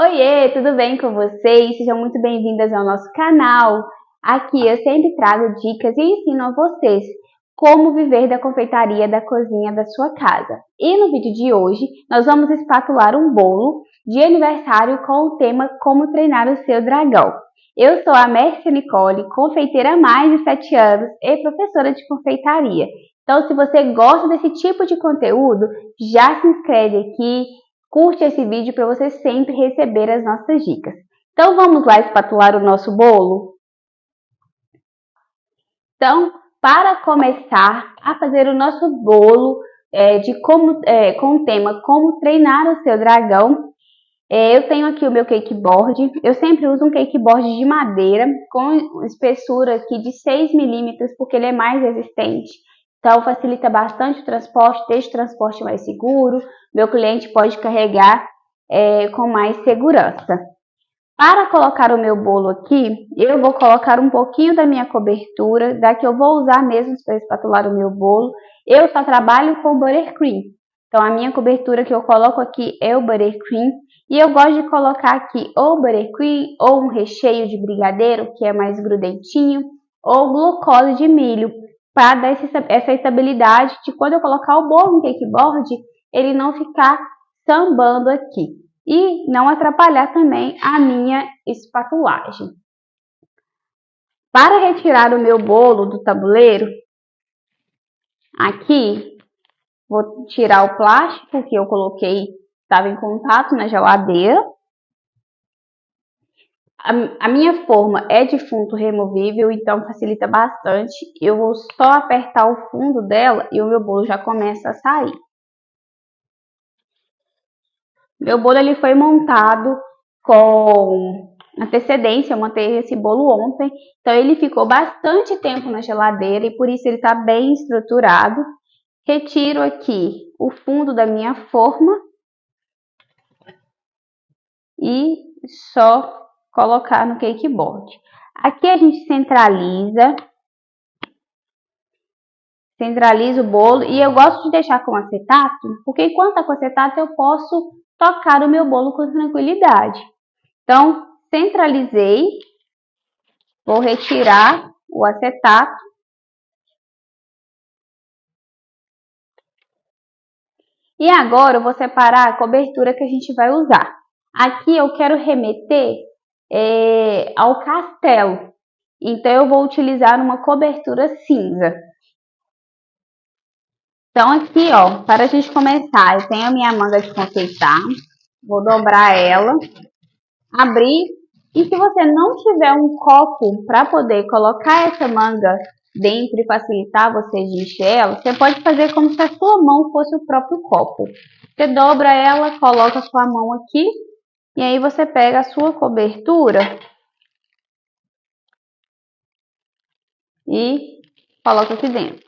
Oiê, tudo bem com vocês? Sejam muito bem-vindas ao nosso canal. Aqui eu sempre trago dicas e ensino a vocês como viver da confeitaria da cozinha da sua casa. E no vídeo de hoje nós vamos espatular um bolo de aniversário com o tema Como Treinar o Seu Dragão. Eu sou a Mércia Nicole, confeiteira há mais de 7 anos e professora de confeitaria. Então, se você gosta desse tipo de conteúdo, já se inscreve aqui. Curte esse vídeo para você sempre receber as nossas dicas. Então vamos lá espatular o nosso bolo? Então, para começar a fazer o nosso bolo com o tema Como Treinar o Seu Dragão, eu tenho aqui o meu cake board. Eu sempre uso um cake board de madeira com espessura aqui de 6 milímetros, porque ele é mais resistente. Então facilita bastante o transporte, deixa o transporte mais seguro. Meu cliente pode carregar com mais segurança. Para colocar o meu bolo aqui, eu vou colocar um pouquinho da minha cobertura, da que eu vou usar mesmo para espatular o meu bolo. Eu só trabalho com buttercream. Então a minha cobertura que eu coloco aqui é o buttercream. E eu gosto de colocar aqui ou buttercream ou um recheio de brigadeiro, que é mais grudentinho, ou glucose de milho, para dar essa estabilidade de quando eu colocar o bolo no cake board, ele não ficar sambando aqui. E não atrapalhar também a minha espatulagem. Para retirar o meu bolo do tabuleiro, aqui vou tirar o plástico que eu coloquei, estava em contato na geladeira. A minha forma é de fundo removível, então facilita bastante. Eu vou só apertar o fundo dela e o meu bolo já começa a sair. Meu bolo ele foi montado com antecedência, eu montei esse bolo ontem, então ele ficou bastante tempo na geladeira e por isso ele está bem estruturado. Retiro aqui o fundo da minha forma e só colocar no cake board. Aqui a gente centraliza o bolo e eu gosto de deixar com acetato, porque enquanto está com acetato eu posso tocar o meu bolo com tranquilidade. Então, centralizei, vou retirar o acetato. E agora eu vou separar a cobertura que a gente vai usar. Aqui eu quero remeter ao castelo, então eu vou utilizar uma cobertura cinza. Então aqui, ó, para a gente começar, eu tenho a minha manga de confeitar, vou dobrar ela, abrir, e se você não tiver um copo para poder colocar essa manga dentro e facilitar você de encher ela, você pode fazer como se a sua mão fosse o próprio copo. Você dobra ela, coloca a sua mão aqui, e aí você pega a sua cobertura e coloca aqui dentro.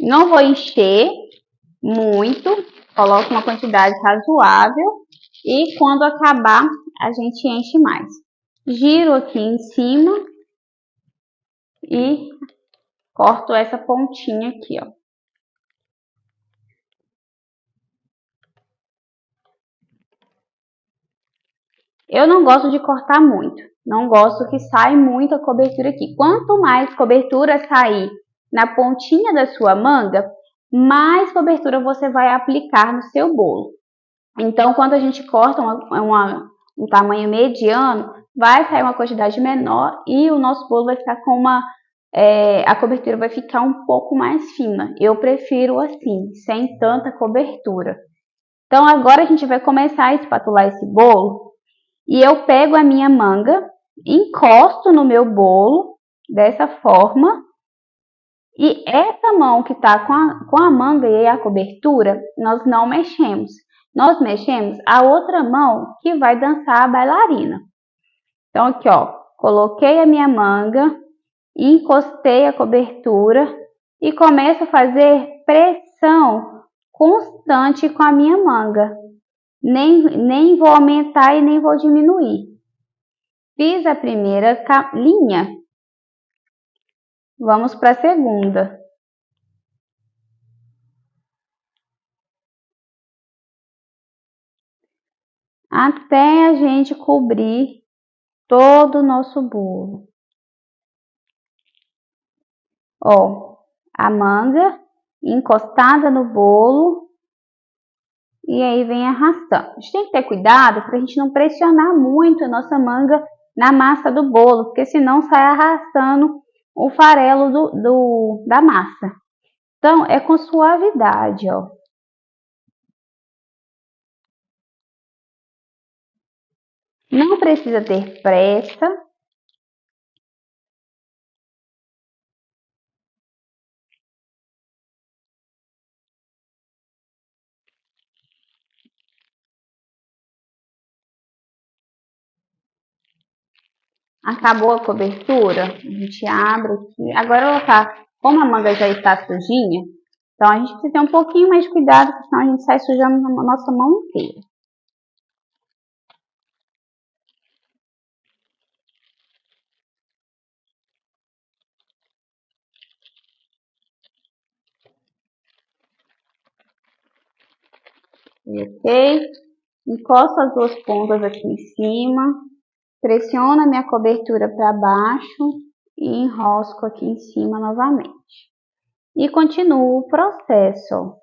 Não vou encher muito, coloco uma quantidade razoável e quando acabar a gente enche mais. Giro aqui em cima e corto essa pontinha aqui, ó. Eu não gosto de cortar muito, não gosto que saia muita cobertura aqui. Quanto mais cobertura sair na pontinha da sua manga, mais cobertura você vai aplicar no seu bolo. Então, quando a gente corta um tamanho mediano, vai sair uma quantidade menor e o nosso bolo vai ficar com a cobertura vai ficar um pouco mais fina. Eu prefiro assim, sem tanta cobertura. Então, agora a gente vai começar a espatular esse bolo. E eu pego a minha manga, encosto no meu bolo, dessa forma. E essa mão que está com a manga e a cobertura, nós não mexemos. Nós mexemos a outra mão que vai dançar a bailarina. Então, aqui, ó, coloquei a minha manga, encostei a cobertura e começo a fazer pressão constante com a minha manga. Nem vou aumentar e nem vou diminuir. Fiz a primeira linha. Vamos para a segunda. até a gente cobrir todo o nosso bolo. Ó, a manga encostada no bolo e aí vem arrastando. A gente tem que ter cuidado para a gente não pressionar muito a nossa manga na massa do bolo, porque senão sai arrastando o farelo da massa. Então, é com suavidade, ó. Não precisa ter pressa. Acabou a cobertura, a gente abre aqui. Agora ela tá, como a manga já está sujinha, então a gente precisa ter um pouquinho mais de cuidado, porque senão a gente sai sujando a nossa mão inteira. Ok? Encosto as duas pontas aqui em cima, pressiono a minha cobertura para baixo e enrosco aqui em cima novamente. E continuo o processo,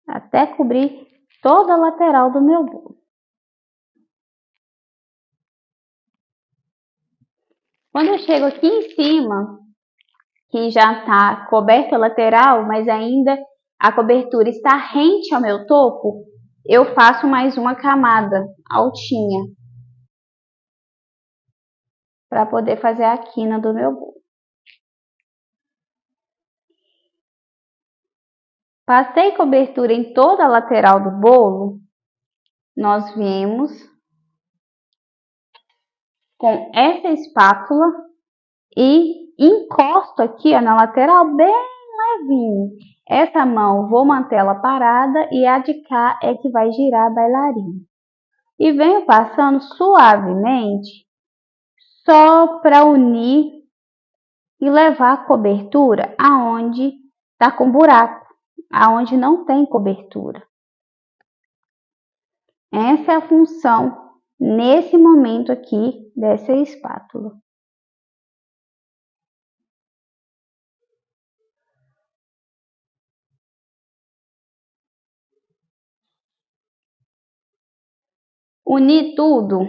até cobrir toda a lateral do meu bolo. Quando eu chego aqui em cima, que já está coberta a lateral, mas ainda a cobertura está rente ao meu topo, eu faço mais uma camada altinha para poder fazer a quina do meu bolo. Passei cobertura em toda a lateral do bolo, nós viemos com essa espátula e encosto aqui ó, na lateral bem levinho. Essa mão vou manter ela parada e a de cá é que vai girar a bailarina. E venho passando suavemente só para unir e levar a cobertura aonde está com buraco, aonde não tem cobertura. Essa é a função nesse momento aqui dessa espátula. Unir tudo.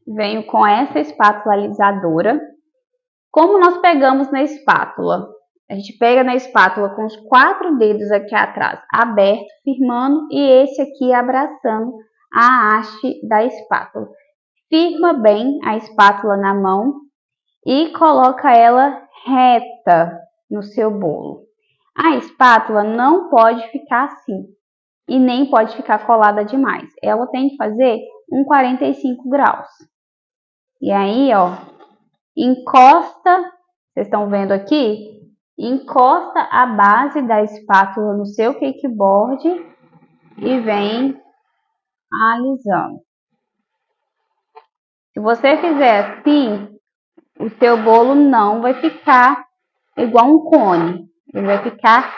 Venho com essa espátula alisadora. Como nós pegamos na espátula? A gente pega na espátula com os 4 dedos aqui atrás aberto, firmando, e esse aqui abraçando a haste da espátula. Firma bem a espátula na mão e coloca ela reta no seu bolo. A espátula não pode ficar assim e nem pode ficar colada demais. Ela tem que fazer um 45 graus. E aí, ó, encosta, vocês estão vendo aqui? Encosta a base da espátula no seu cakeboard e vem alisando. Se você fizer assim, o seu bolo não vai ficar igual um cone, ele vai ficar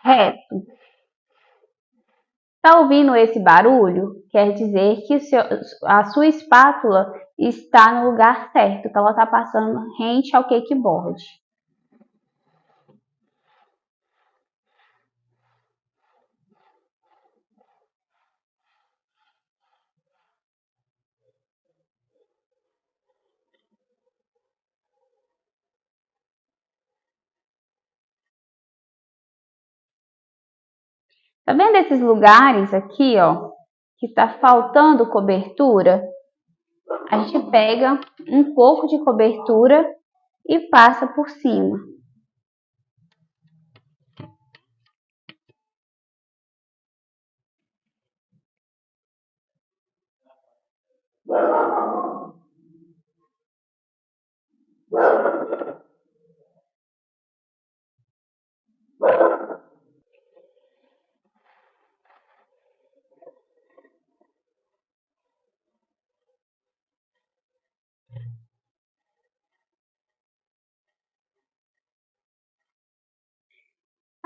reto. Tá ouvindo esse barulho? Quer dizer que a sua espátula está no lugar certo, que ela está passando rente ao cakeboard. Tá vendo esses lugares aqui, ó, que está faltando cobertura? A gente pega um pouco de cobertura e passa por cima.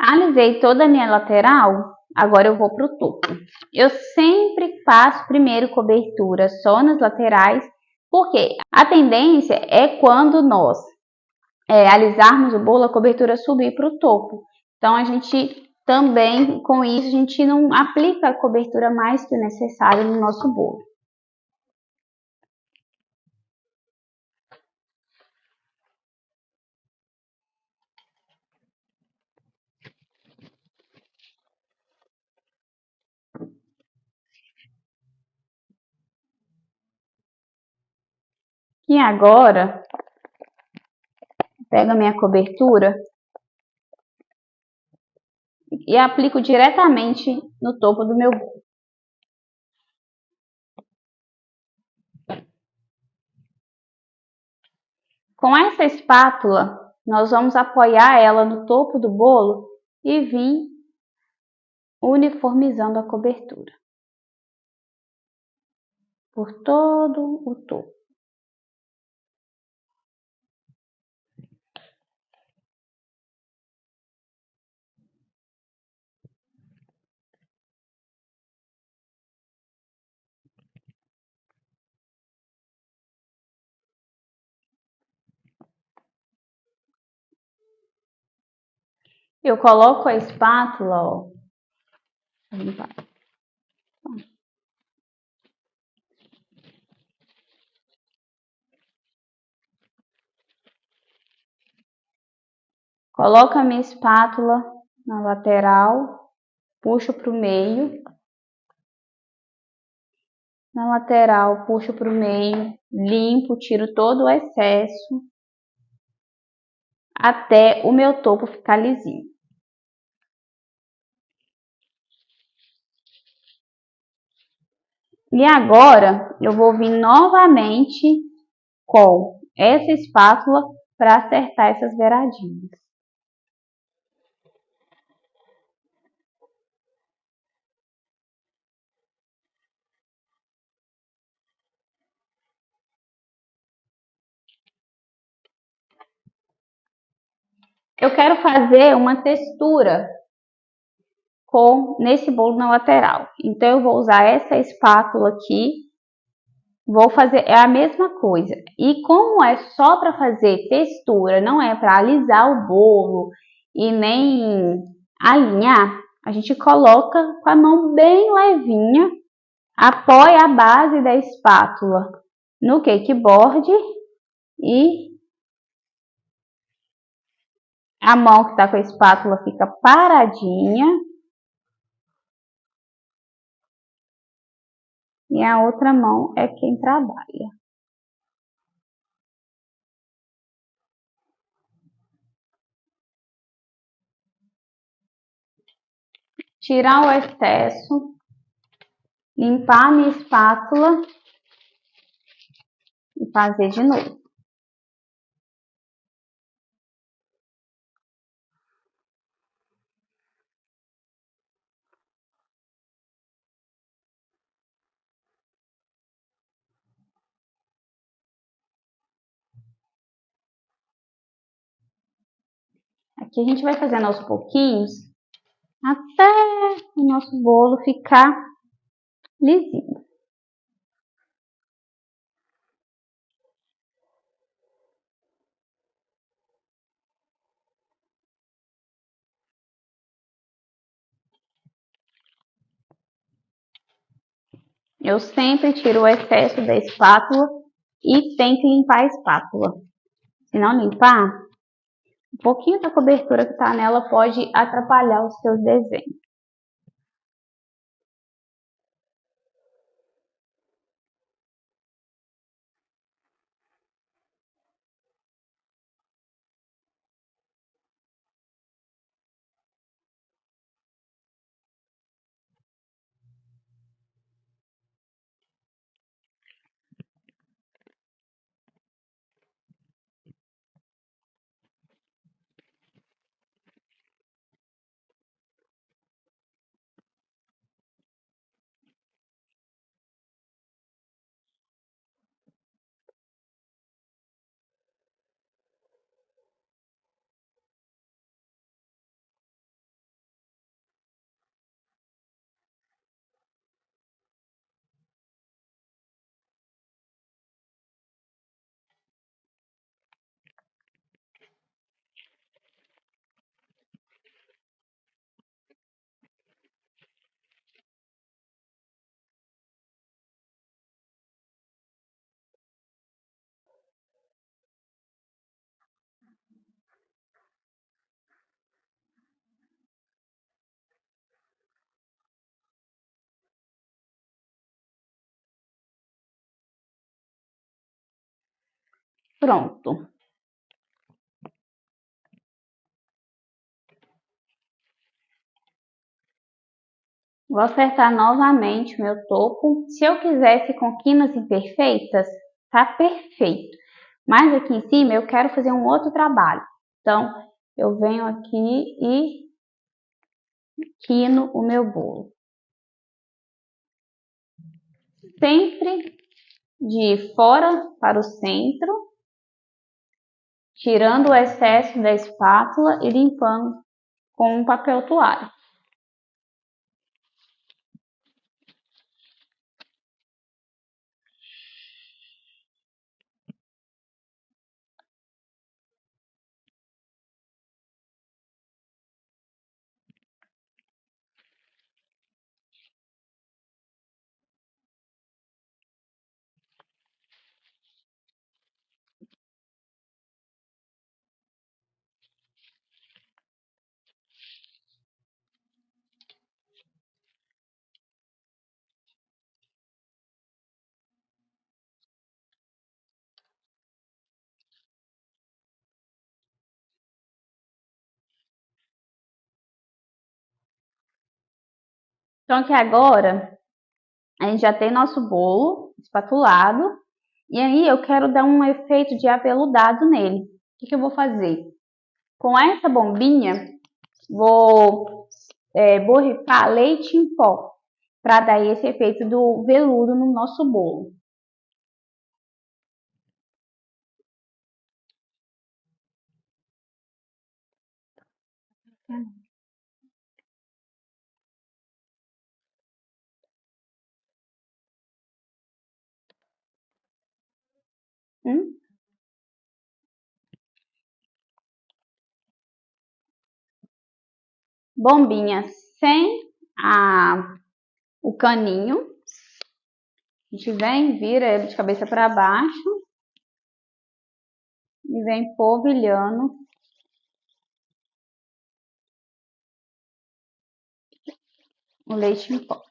Alisei toda a minha lateral, agora eu vou para o topo. Eu sempre passo primeiro cobertura só nas laterais, porque a tendência é quando nós alisarmos o bolo, a cobertura subir para o topo. Então, a gente também, com isso, a gente não aplica a cobertura mais que o necessário no nosso bolo. E agora, pego a minha cobertura e aplico diretamente no topo do meu bolo. Com essa espátula, nós vamos apoiar ela no topo do bolo e vir uniformizando a cobertura por todo o topo. Eu coloco a espátula, ó. Coloco a minha espátula na lateral, puxo para o meio. Na lateral, puxo para o meio, limpo, tiro todo o excesso até o meu topo ficar lisinho. E agora eu vou vir novamente com essa espátula para acertar essas beiradinhas. Eu quero fazer uma textura nesse bolo na lateral. Então eu vou usar essa espátula aqui. Vou fazer a mesma coisa. E como é só para fazer textura, não é para alisar o bolo e nem alinhar, a gente coloca com a mão bem levinha, apoia a base da espátula no cake board e a mão que está com a espátula fica paradinha e a outra mão é quem trabalha. Tirar o excesso, limpar a minha espátula e fazer de novo. Aqui a gente vai fazendo aos pouquinhos até o nosso bolo ficar lisinho. Eu sempre tiro o excesso da espátula e tem que limpar a espátula. Se não limpar, um pouquinho da cobertura que está nela pode atrapalhar os seus desenhos. Pronto. Vou acertar novamente o meu topo. Se eu quisesse com quinas imperfeitas, tá perfeito. Mas aqui em cima eu quero fazer um outro trabalho. Então, eu venho aqui e quino o meu bolo. Sempre de fora para o centro, tirando o excesso da espátula e limpando com um papel toalha. Então aqui agora a gente já tem nosso bolo espatulado e aí eu quero dar um efeito de aveludado nele. O que eu vou fazer? Com essa bombinha, vou borrifar leite em pó para dar esse efeito do veludo no nosso bolo. Hum? Bombinha sem o caninho. A gente vem, vira ele de cabeça para baixo e vem polvilhando o leite em pó.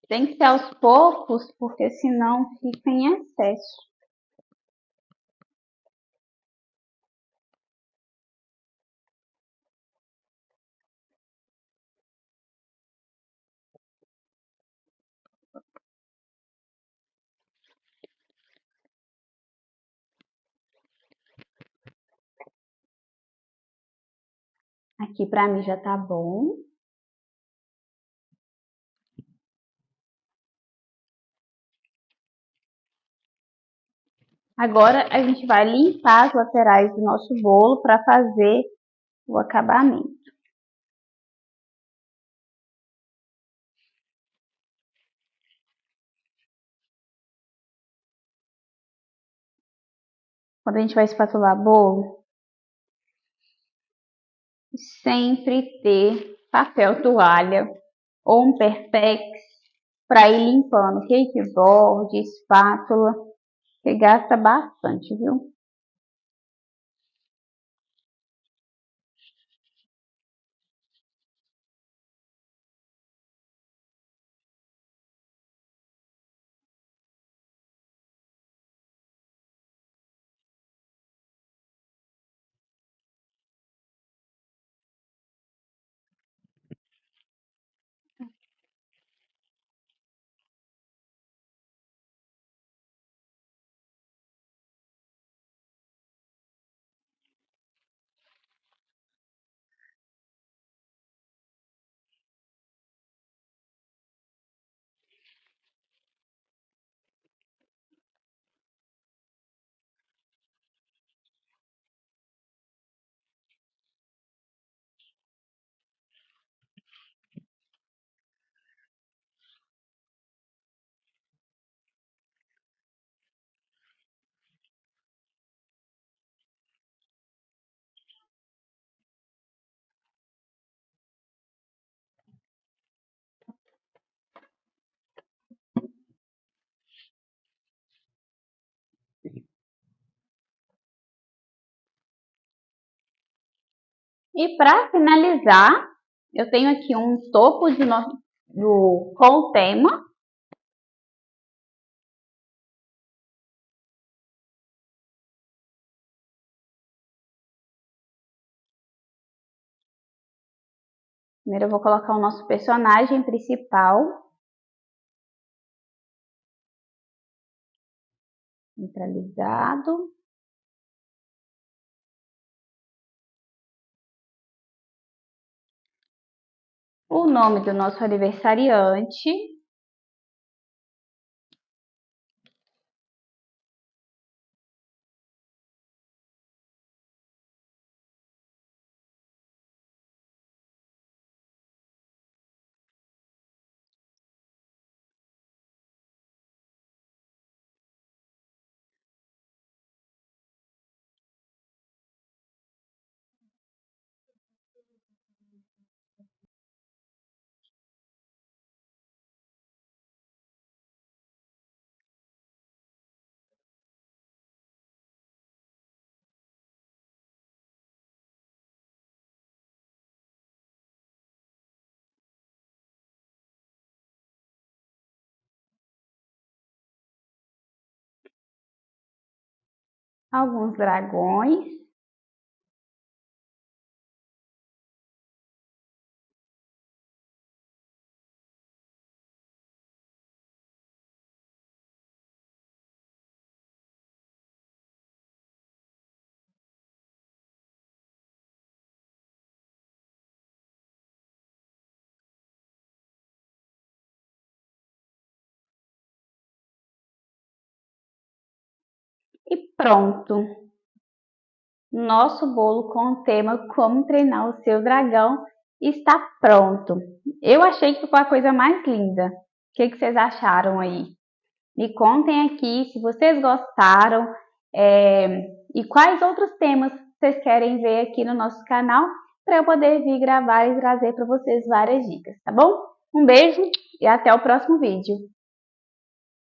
Tem que ser aos poucos, porque senão fica em excesso. Aqui para mim já tá bom. Agora a gente vai limpar as laterais do nosso bolo para fazer o acabamento. Quando a gente vai espatular bolo, sempre ter papel toalha ou um Perpex para ir limpando cakeboard, espátula, que gasta bastante, viu? E para finalizar, eu tenho aqui um topo com o tema. Primeiro eu vou colocar o nosso personagem principal. Centralizado. O nome do nosso aniversariante. Alguns dragões. E pronto! Nosso bolo com o tema Como Treinar o Seu Dragão está pronto. Eu achei que ficou a coisa mais linda. O que vocês acharam aí? Me contem aqui se vocês gostaram e quais outros temas vocês querem ver aqui no nosso canal para eu poder vir gravar e trazer para vocês várias dicas, tá bom? Um beijo e até o próximo vídeo.